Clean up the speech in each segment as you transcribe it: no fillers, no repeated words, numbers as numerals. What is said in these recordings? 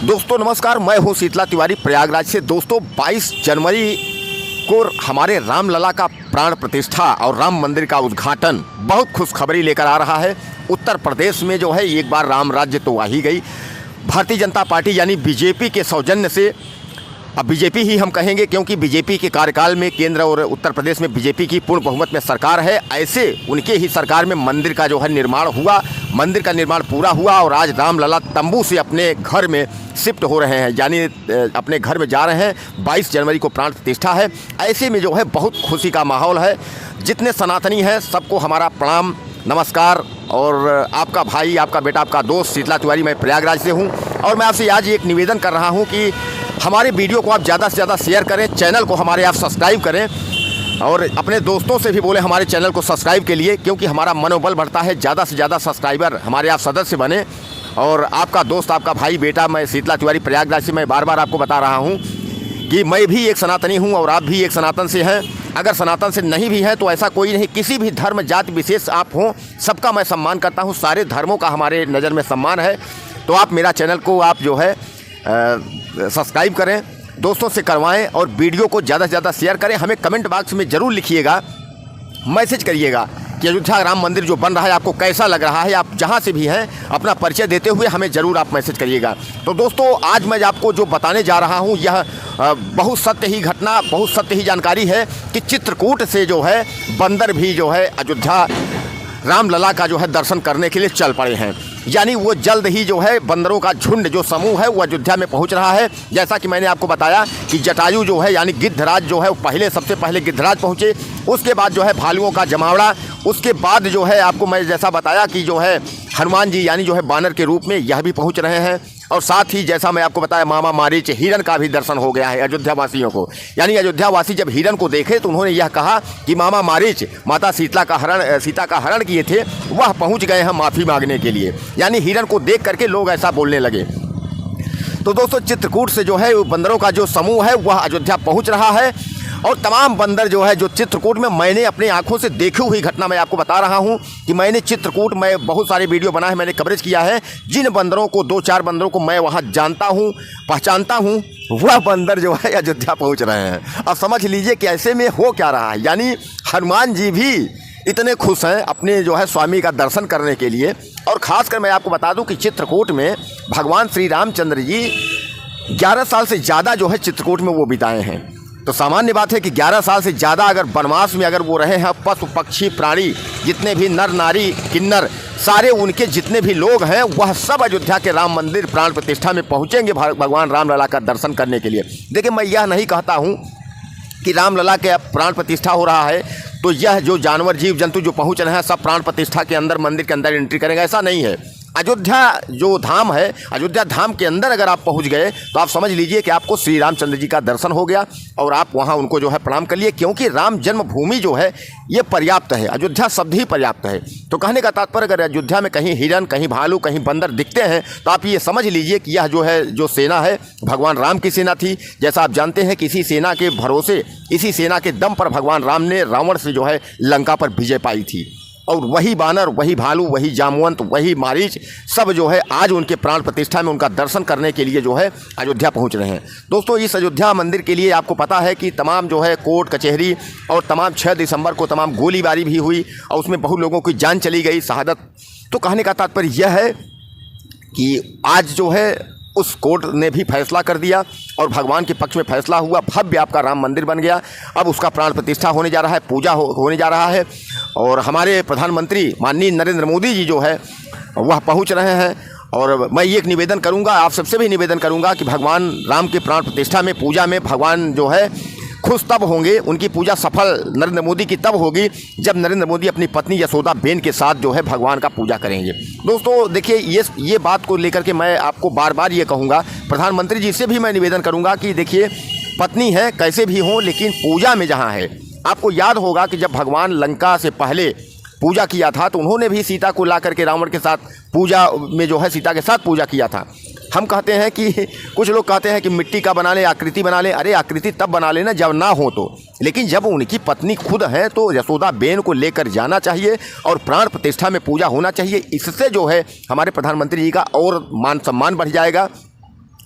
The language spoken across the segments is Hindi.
दोस्तों नमस्कार, मैं हूं शीतला तिवारी प्रयागराज से। दोस्तों 22 जनवरी को हमारे रामलला का प्राण प्रतिष्ठा और राम मंदिर का उद्घाटन बहुत खुशखबरी लेकर आ रहा है। उत्तर प्रदेश में जो है एक बार राम राज्य तो आ ही गई। भारतीय जनता पार्टी यानी बीजेपी के सौजन्य से, अब बीजेपी ही हम कहेंगे क्योंकि बीजेपी के कार्यकाल में केंद्र और उत्तर प्रदेश में बीजेपी की पूर्ण बहुमत में सरकार है। ऐसे उनके ही सरकार में मंदिर का जो है निर्माण हुआ, मंदिर का निर्माण पूरा हुआ और आज रामलला तंबू से अपने घर में शिफ्ट हो रहे हैं, यानी अपने घर में जा रहे हैं। 22 जनवरी को प्राण प्रतिष्ठा है। ऐसे में जो है बहुत खुशी का माहौल है। जितने सनातनी हैं सबको हमारा प्रणाम नमस्कार। और आपका भाई, आपका बेटा, आपका दोस्त शीतला तिवारी, मैं प्रयागराज से हूँ। और मैं आपसे आज एक निवेदन कर रहा हूँ कि हमारे वीडियो को आप ज़्यादा से ज़्यादा शेयर करें, चैनल को हमारे आप सब्सक्राइब करें और अपने दोस्तों से भी बोले हमारे चैनल को सब्सक्राइब के लिए, क्योंकि हमारा मनोबल बढ़ता है। ज़्यादा से ज़्यादा सब्सक्राइबर हमारे आप सदस्य बने। और आपका दोस्त, आपका भाई, बेटा, मैं शीतला तिवारी प्रयागराज से, मैं बार बार आपको बता रहा हूँ कि मैं भी एक सनातनी हूँ और आप भी एक सनातन से हैं। अगर सनातन से नहीं भी हैं तो ऐसा कोई नहीं, किसी भी धर्म जाति विशेष आप हों, सबका मैं सम्मान करता हूँ। सारे धर्मों का हमारे नज़र में सम्मान है। तो आप मेरा चैनल को आप जो है सब्सक्राइब करें, दोस्तों से करवाएं और वीडियो को ज़्यादा से ज़्यादा शेयर करें। हमें कमेंट बॉक्स में ज़रूर लिखिएगा, मैसेज करिएगा कि अयोध्या राम मंदिर जो बन रहा है आपको कैसा लग रहा है। आप जहां से भी हैं अपना परिचय देते हुए हमें ज़रूर आप मैसेज करिएगा। तो दोस्तों आज मैं आपको जो बताने जा रहा हूं यह बहुत सत्य ही घटना, बहुत सत्य ही जानकारी है कि चित्रकूट से जो है बंदर भी जो है अयोध्या रामलला का जो है दर्शन करने के लिए चल पड़े हैं। यानी वो जल्द ही जो है बंदरों का झुंड जो समूह है वो अयोध्या में पहुंच रहा है। जैसा कि मैंने आपको बताया कि जटायु जो है यानी गिद्धराज जो है पहले, सबसे पहले गिद्धराज पहुंचे, उसके बाद जो है भालुओं का जमावड़ा, उसके बाद जो है आपको मैं जैसा बताया कि जो है हनुमान जी यानी जो है बानर के रूप में यह भी पहुंच रहे हैं। और साथ ही जैसा मैं आपको बताया मामा मारीच हिरण का भी दर्शन हो गया है अयोध्या वासियों को। यानी अयोध्या वासी जब हिरण को देखे तो उन्होंने यह कहा कि मामा मारीच माता सीता का हरण किए थे, वह पहुंच गए हैं माफ़ी मांगने के लिए। यानी हिरण को देख करके लोग ऐसा बोलने लगे। तो दोस्तों चित्रकूट से जो है बंदरों का जो समूह है वह अयोध्या पहुंच रहा है। और तमाम बंदर जो है जो चित्रकूट में, मैंने अपने आंखों से देखी हुई घटना मैं आपको बता रहा हूं कि मैंने चित्रकूट में बहुत सारे वीडियो बनाए हैं, मैंने कवरेज किया है। जिन बंदरों को, 2-4 बंदरों को मैं वहां जानता हूं, पहचानता हूं, वह बंदर जो है अयोध्या पहुंच रहे हैं। अब समझ लीजिए कि ऐसे में हो क्या रहा है। यानी हनुमान जी भी इतने खुश हैं अपने जो है स्वामी का दर्शन करने के लिए। और ख़ासकर मैं आपको बता दूं कि चित्रकूट में भगवान श्री रामचंद्र जी 11 साल से ज़्यादा जो है चित्रकूट में वो बिताए हैं। तो सामान्य बात है कि 11 साल से ज़्यादा अगर वनवास में अगर वो रहे हैं, पशु पक्षी प्राणी जितने भी नर नारी किन्नर सारे उनके जितने भी लोग हैं वह सब अयोध्या के राम मंदिर प्राण प्रतिष्ठा में पहुँचेंगे भगवान रामलला का दर्शन करने के लिए। देखिए मैं यह नहीं कहता हूँ कि रामलला के प्राण प्रतिष्ठा हो रहा है तो यह जो जानवर जीव जंतु जो पहुंच रहे हैं सब प्राण प्रतिष्ठा के अंदर, मंदिर के अंदर एंट्री करेंगे, ऐसा नहीं है। अयोध्या जो धाम है, अयोध्या धाम के अंदर अगर आप पहुंच गए तो आप समझ लीजिए कि आपको श्री रामचंद्र जी का दर्शन हो गया और आप वहां उनको जो है प्रणाम कर लिए, क्योंकि राम जन्मभूमि जो है ये पर्याप्त है, अयोध्या शब्द ही पर्याप्त है। तो कहने का तात्पर्य अगर अयोध्या में कहीं हिरन, कहीं भालू, कहीं बंदर दिखते हैं तो आप ये समझ लीजिए कि यह जो है जो सेना है भगवान राम की सेना थी। जैसा आप जानते हैं कि इसी सेना के भरोसे, इसी सेना के दम पर भगवान राम ने रावण से जो है लंका पर विजय पाई थी। और वही बानर, वही भालू, वही जामवंत, वही मारीच सब जो है आज उनके प्राण प्रतिष्ठा में उनका दर्शन करने के लिए जो है अयोध्या पहुंच रहे हैं। दोस्तों इस अयोध्या मंदिर के लिए आपको पता है कि तमाम जो है कोर्ट कचहरी और तमाम 6 दिसंबर को तमाम गोलीबारी भी हुई और उसमें बहुत लोगों की जान चली गई, शहादत। तो कहने का तात्पर्य यह है कि आज जो है उस कोर्ट ने भी फैसला कर दिया और भगवान के पक्ष में फैसला हुआ, भव्य आपका राम मंदिर बन गया। अब उसका प्राण प्रतिष्ठा होने जा रहा है, पूजा होने जा रहा है। और हमारे प्रधानमंत्री माननीय नरेंद्र मोदी जी जो है वह पहुंच रहे हैं। और मैं ये एक निवेदन करूंगा, आप सबसे भी निवेदन करूंगा कि भगवान राम के प्राण प्रतिष्ठा में, पूजा में भगवान जो है खुश तब होंगे, उनकी पूजा सफल नरेंद्र मोदी की तब होगी जब नरेंद्र मोदी अपनी पत्नी यशोदा बेन के साथ जो है भगवान का पूजा करेंगे। दोस्तों देखिए ये बात को लेकर के मैं आपको बार बार ये कहूँगा, प्रधानमंत्री जी से भी मैं निवेदन करूँगा कि देखिए पत्नी है कैसे भी हो, लेकिन पूजा में जहाँ है, आपको याद होगा कि जब भगवान लंका से पहले पूजा किया था तो उन्होंने भी सीता को ला करके रावण के साथ पूजा में जो है सीता के साथ पूजा किया था। हम कहते हैं कि कुछ लोग कहते हैं कि मिट्टी का बना ले, आकृति बना ले। अरे आकृति तब बना लेना जब ना हो तो, लेकिन जब उनकी पत्नी खुद है तो यशोदा बेन को लेकर जाना चाहिए और प्राण प्रतिष्ठा में पूजा होना चाहिए। इससे जो है हमारे प्रधानमंत्री जी का और मान सम्मान बढ़ जाएगा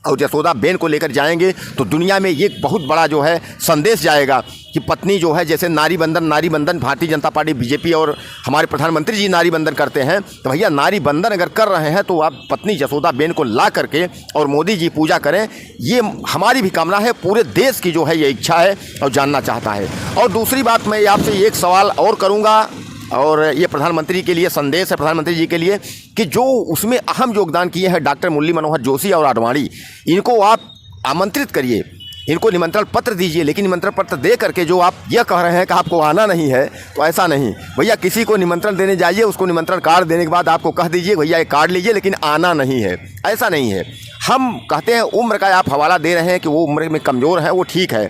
और जसोदाबेन को लेकर जाएंगे तो दुनिया में ये बहुत बड़ा जो है संदेश जाएगा कि पत्नी जो है, जैसे नारी बंधन भारतीय जनता पार्टी बीजेपी और हमारे प्रधानमंत्री जी नारी बंधन करते हैं, तो भैया नारी बंधन अगर कर रहे हैं तो आप पत्नी जसोदाबेन को ला करके और मोदी जी पूजा करें। ये हमारी भी कामना है, पूरे देश की जो है ये इच्छा है और जानना चाहता है। और दूसरी बात, मैं आपसे एक सवाल और करूँगा और ये प्रधानमंत्री के लिए संदेश है, प्रधानमंत्री जी के लिए, कि जो उसमें अहम योगदान किए हैं डॉक्टर मुरली मनोहर जोशी और आडवाणी, इनको आप आमंत्रित करिए, इनको निमंत्रण पत्र दीजिए। लेकिन निमंत्रण पत्र दे करके जो आप यह कह रहे हैं कि आपको आना नहीं है, तो ऐसा नहीं भैया। किसी को निमंत्रण देने जाइए, उसको निमंत्रण कार्ड देने के बाद आपको कह दीजिए भैया ये कार्ड लीजिए, लेकिन आना नहीं है, ऐसा नहीं है। हम कहते हैं उम्र का आप हवाला दे रहे हैं कि वो उम्र में कमज़ोर है, वो ठीक है,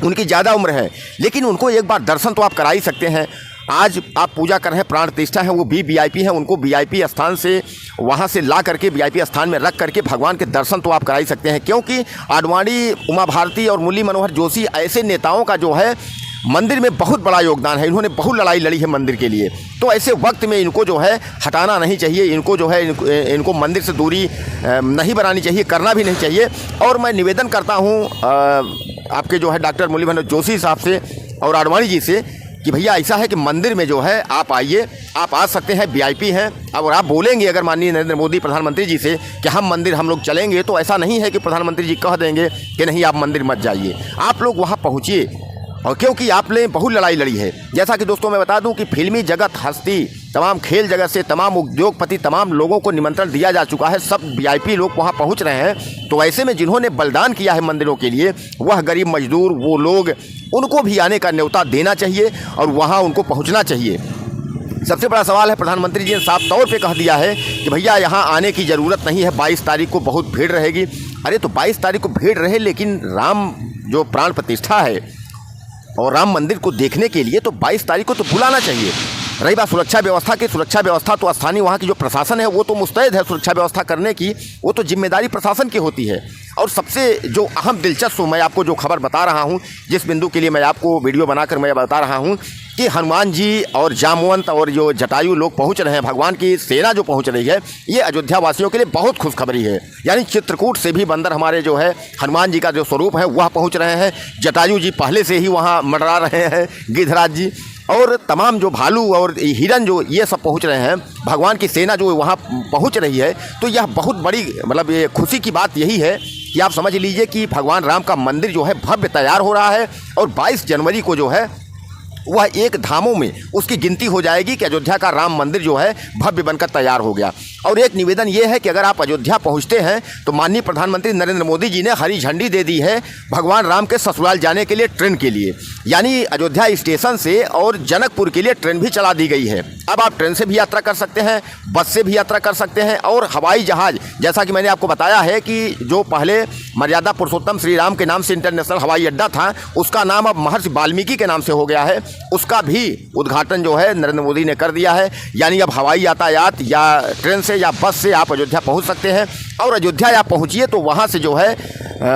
उनकी ज़्यादा उम्र है, लेकिन उनको एक बार दर्शन तो आप करा ही सकते हैं। आज आप पूजा कर रहे हैं, प्राण प्रतिष्ठा है, वो भी वीआईपी है, उनको वीआईपी स्थान से वहाँ से ला करके वीआईपी स्थान में रख करके भगवान के दर्शन तो आप करा ही सकते हैं। क्योंकि आडवाणी, उमा भारती और मुरली मनोहर जोशी ऐसे नेताओं का जो है मंदिर में बहुत बड़ा योगदान है, इन्होंने बहुत लड़ाई लड़ी है मंदिर के लिए। तो ऐसे वक्त में इनको जो है हटाना नहीं चाहिए, इनको जो है इनको मंदिर से दूरी नहीं बनानी चाहिए, करना भी नहीं चाहिए। और मैं निवेदन करता हूँ आपके जो है डॉक्टर मुरली मनोहर जोशी साहब से और आडवाणी जी से कि भैया ऐसा है कि मंदिर में जो है आप आइए, आप आ सकते हैं, वीआईपी हैं। और आप बोलेंगे अगर माननीय नरेंद्र मोदी प्रधानमंत्री जी से कि हम मंदिर हम लोग चलेंगे, तो ऐसा नहीं है कि प्रधानमंत्री जी कह देंगे कि नहीं आप मंदिर मत जाइए। आप लोग वहाँ पहुँचिए, और क्योंकि आपने बहुत लड़ाई लड़ी है। जैसा कि दोस्तों मैं बता दूं कि फिल्मी जगत, हस्ती, तमाम खेल जगत से तमाम उद्योगपति, तमाम लोगों को निमंत्रण दिया जा चुका है, सब वीआईपी लोग वहां पहुंच रहे हैं। तो ऐसे में जिन्होंने बलिदान किया है मंदिरों के लिए, वह गरीब मजदूर, वो लोग, उनको भी आने का न्योता देना चाहिए और वहाँ उनको पहुँचना चाहिए। सबसे बड़ा सवाल है, प्रधानमंत्री जी ने साफ तौर पे कह दिया है कि भैया यहाँ आने की ज़रूरत नहीं है, 22 तारीख को बहुत भीड़ रहेगी। अरे तो 22 तारीख को भीड़ रहे, लेकिन राम जो प्राण प्रतिष्ठा है और राम मंदिर को देखने के लिए तो 22 तारीख को तो बुलाना चाहिए। रही बात सुरक्षा व्यवस्था की, सुरक्षा व्यवस्था तो स्थानीय वहाँ की जो प्रशासन है वो तो मुस्तैद है सुरक्षा व्यवस्था करने की, वो तो जिम्मेदारी प्रशासन की होती है। और सबसे जो अहम दिलचस्प मैं आपको जो खबर बता रहा हूँ, जिस बिंदु के लिए मैं आपको वीडियो बनाकर मैं बता रहा हूँ कि हनुमान जी और जामवंत और जो जटायु लोग पहुँच रहे हैं, भगवान की सेना जो पहुँच रही है, ये अयोध्या वासियों के लिए बहुत खुशखबरी है। यानी चित्रकूट से भी बंदर हमारे जो है हनुमान जी का जो स्वरूप है वह पहुँच रहे हैं। जटायु जी पहले से ही वहाँ मंडरा रहे हैं, गिद्धराज जी और तमाम जो भालू और हिरन जो ये सब पहुंच रहे हैं, भगवान की सेना जो वहाँ पहुंच रही है। तो यह बहुत बड़ी मतलब ये खुशी की बात यही है कि आप समझ लीजिए कि भगवान राम का मंदिर जो है भव्य तैयार हो रहा है और 22 जनवरी को जो है वह एक धामों में उसकी गिनती हो जाएगी कि अयोध्या का राम मंदिर जो है भव्य बनकर तैयार हो गया। और एक निवेदन ये है कि अगर आप अयोध्या पहुंचते हैं तो माननीय प्रधानमंत्री नरेंद्र मोदी जी ने हरी झंडी दे दी है भगवान राम के ससुराल जाने के लिए ट्रेन के लिए। यानी अयोध्या स्टेशन से और जनकपुर के लिए ट्रेन भी चला दी गई है। अब आप ट्रेन से भी यात्रा कर सकते हैं, बस से भी यात्रा कर सकते हैं और हवाई जहाज़, जैसा कि मैंने आपको बताया है कि जो पहले मर्यादा पुरुषोत्तम श्री राम के नाम से इंटरनेशनल हवाई अड्डा था, उसका नाम अब महर्षि वाल्मीकि के नाम से हो गया है। उसका भी उद्घाटन जो है नरेंद्र मोदी ने कर दिया है। यानी अब हवाई यातायात या ट्रेन से या बस से आप अयोध्या पहुंच सकते हैं। और अयोध्या आप पहुंचिए तो वहां से जो है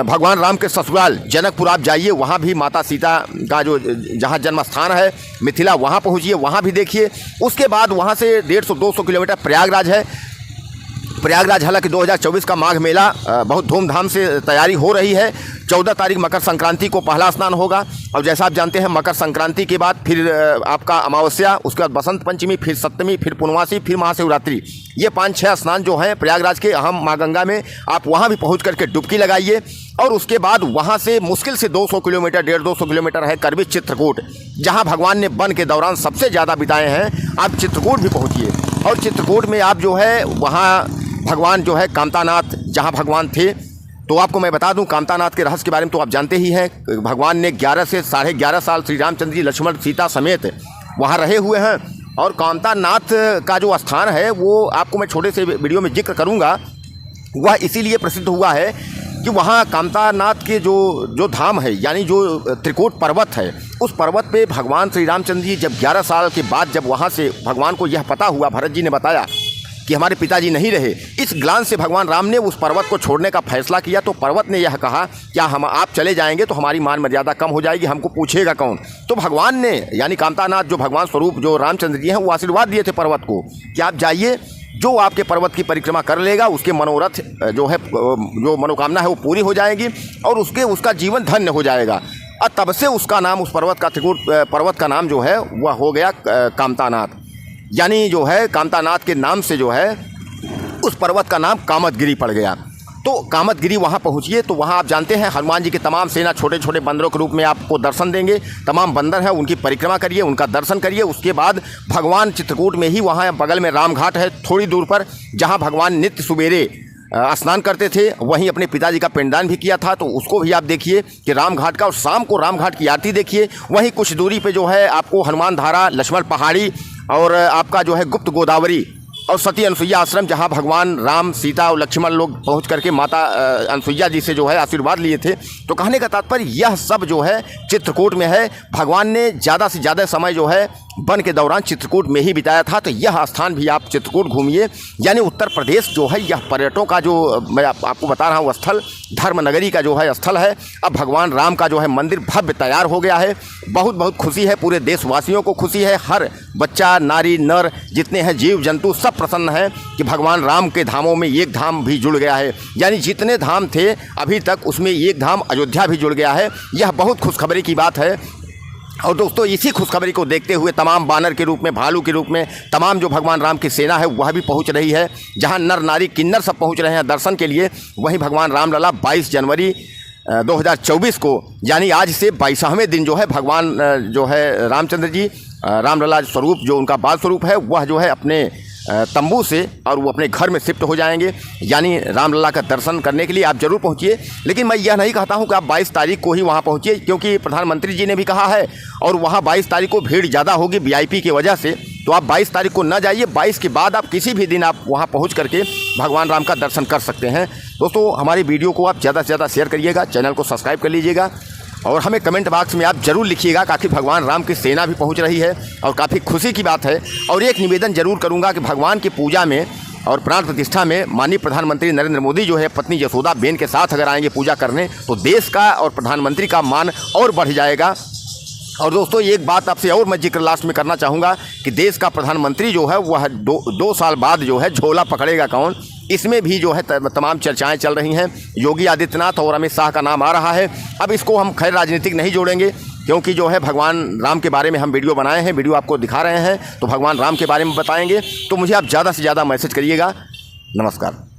भगवान राम के ससुराल जनकपुर आप जाइए, वहां भी माता सीता का जो जहां जन्म स्थान है मिथिला, वहां पहुंचिए, वहां भी देखिए। उसके बाद वहां से 150-200 किलोमीटर प्रयागराज है। प्रयागराज हालांकि 2024 का माघ मेला बहुत धूमधाम से तैयारी हो रही है। 14 तारीख मकर संक्रांति को पहला स्नान होगा और जैसा आप जानते हैं मकर संक्रांति के बाद फिर आपका अमावस्या, उसके बाद बसंत पंचमी, फिर सप्तमी, फिर पूर्णमासी, फिर महाशिवरात्रि। ये 5-6 स्नान जो हैं प्रयागराज के अहम माँ गंगा में, आप वहाँ भी पहुँच करके डुबकी लगाइए। और उसके बाद वहाँ से मुश्किल से 200 किलोमीटर 150-200 किलोमीटर है करबी चित्रकूट, जहाँ भगवान ने वन के दौरान सबसे ज़्यादा बिताए हैं। आप चित्रकूट भी पहुँचिए और चित्रकूट में आप जो है वहाँ भगवान जो है कामतानाथ जहाँ भगवान थे, तो आपको मैं बता दूं कामतानाथ के रहस्य के बारे में तो आप जानते ही हैं। भगवान ने 11 से 11.5 साल श्री रामचंद्र जी, लक्ष्मण, सीता समेत वहाँ रहे हुए हैं। और कामतानाथ का जो स्थान है वो आपको मैं छोटे से वीडियो में जिक्र करूँगा। वह इसीलिए प्रसिद्ध हुआ है कि वहाँ कामतानाथ के जो धाम है, यानी जो त्रिकूट पर्वत है, उस पर्वत पे भगवान श्री रामचंद्र जी जब 11 साल के बाद जब वहाँ से भगवान को यह पता हुआ, भरत जी ने बताया कि हमारे पिताजी नहीं रहे, इस ग्लान से भगवान राम ने उस पर्वत को छोड़ने का फैसला किया। तो पर्वत ने यह कहा क्या हम आप चले जाएंगे तो हमारी मान मर्यादा कम हो जाएगी, हमको पूछेगा कौन। तो भगवान ने यानी कामतानाथ जो भगवान स्वरूप जो रामचंद्र जी हैं वो आशीर्वाद दिए थे पर्वत को कि आप जाइए जो आपके पर्वत की परिक्रमा कर लेगा उसके मनोरथ जो है, जो मनोकामना है वो पूरी हो जाएगी और उसका जीवन धन्य हो जाएगा। और तब से उसका नाम, उस पर्वत का, त्रिकूट पर्वत का नाम जो है वह हो गया कामतानाथ। यानी जो है कामतानाथ के नाम से जो है उस पर्वत का नाम कामतगिरी पड़ गया। तो कामतगिरी वहाँ पहुँचिए तो वहाँ आप जानते हैं हनुमान जी की तमाम सेना छोटे छोटे बंदरों के रूप में आपको दर्शन देंगे। तमाम बंदर हैं, उनकी परिक्रमा करिए, उनका दर्शन करिए। उसके बाद भगवान चित्रकूट में ही वहाँ बगल में रामघाट है थोड़ी दूर पर, जहाँ भगवान नित्य सुबेरे स्नान करते थे। वहीं अपने पिताजी का पिंडदान भी किया था, तो उसको भी आप देखिए कि रामघाट का, और शाम को रामघाट की आरती देखिए। वहीं कुछ दूरी पे जो है आपको हनुमान धारा, लक्ष्मण पहाड़ी और आपका जो है गुप्त गोदावरी और सती अनसुईया आश्रम, जहां भगवान राम, सीता और लक्ष्मण लोग पहुंच करके माता अनसुईया जी से जो है आशीर्वाद लिए थे। तो कहने का तात्पर्य यह सब जो है चित्रकूट में है। भगवान ने ज़्यादा से ज़्यादा समय जो है वन के दौरान चित्रकूट में ही बिताया था। तो यह स्थान भी आप चित्रकूट घूमिए। यानी उत्तर प्रदेश जो है यह पर्यटकों का, जो मैं आपको बता रहा हूँ स्थल, धर्म नगरी का जो है स्थल है। अब भगवान राम का जो है मंदिर भव्य तैयार हो गया है। बहुत बहुत खुशी है, पूरे देशवासियों को खुशी है। हर बच्चा, नारी, नर, जितने हैं जीव जंतु, सब प्रसन्न है कि भगवान राम के धामों में एक धाम भी जुड़ गया है। यानी जितने धाम थे अभी तक उसमें एक धाम अयोध्या भी जुड़ गया है। यह बहुत खुशखबरी की बात है। और दोस्तों इसी खुशखबरी को देखते हुए तमाम बानर के रूप में, भालू के रूप में तमाम जो भगवान राम की सेना है वह भी पहुंच रही है। जहां नर नारी किन्नर सब पहुंच रहे हैं दर्शन के लिए, वहीं भगवान रामलला 22 जनवरी 2024 को, यानी आज से 22वें दिन जो है भगवान जो है रामचंद्र जी, रामलला स्वरूप जो उनका बाल स्वरूप है वह जो है अपने तंबू से और वो अपने घर में शिफ्ट हो जाएंगे। यानी रामलला का दर्शन करने के लिए आप जरूर पहुंचिए। लेकिन मैं यह नहीं कहता हूं कि आप 22 तारीख को ही वहां पहुंचिए, क्योंकि प्रधानमंत्री जी ने भी कहा है और वहां 22 तारीख को भीड़ ज़्यादा होगी VIP की वजह से। तो आप 22 तारीख को न जाइए, 22 के बाद आप किसी भी दिन आप वहां पहुँच करके भगवान राम का दर्शन कर सकते हैं। दोस्तों हमारी वीडियो को आप ज़्यादा से ज़्यादा शेयर करिएगा, चैनल को सब्सक्राइब कर लीजिएगा और हमें कमेंट बॉक्स में आप जरूर लिखिएगा कि भगवान राम की सेना भी पहुंच रही है और काफ़ी खुशी की बात है। और एक निवेदन जरूर करूंगा कि भगवान की पूजा में और प्राण प्रतिष्ठा में माननीय प्रधानमंत्री नरेंद्र मोदी जो है पत्नी यशोदा बेन के साथ अगर आएंगे पूजा करने, तो देश का और प्रधानमंत्री का मान और बढ़ जाएगा। और दोस्तों एक बात आपसे और मैं जिक्र लास्ट में करना चाहूँगा कि देश का प्रधानमंत्री जो है वह दो साल बाद जो है झोला पकड़ेगा कौन, इसमें भी जो है तमाम चर्चाएं चल रही हैं। योगी आदित्यनाथ और अमित शाह का नाम आ रहा है। अब इसको हम खैर राजनीतिक नहीं जोड़ेंगे, क्योंकि जो है भगवान राम के बारे में हम वीडियो बनाए हैं, वीडियो आपको दिखा रहे हैं, तो भगवान राम के बारे में बताएंगे। तो मुझे आप ज़्यादा से ज़्यादा मैसेज करिएगा। नमस्कार।